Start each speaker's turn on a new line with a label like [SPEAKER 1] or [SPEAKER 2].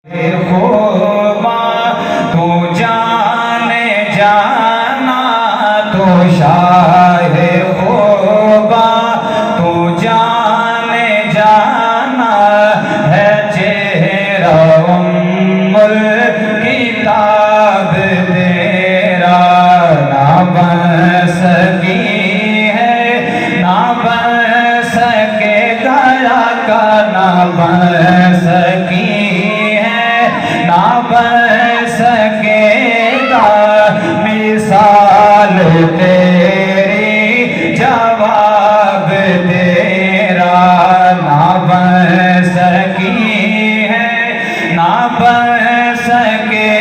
[SPEAKER 1] خوبا تو جانے جانا تو شاہ خوبا تو جانے جانا ہے چہرہ الکتاب تیرا نہ بن سکی ہے نہ بن سکے گیا کا نہ بن سکی نہ بن سکے گا مثال تیری جواب تیرا نہ بن سکی ہے نہ بن سکے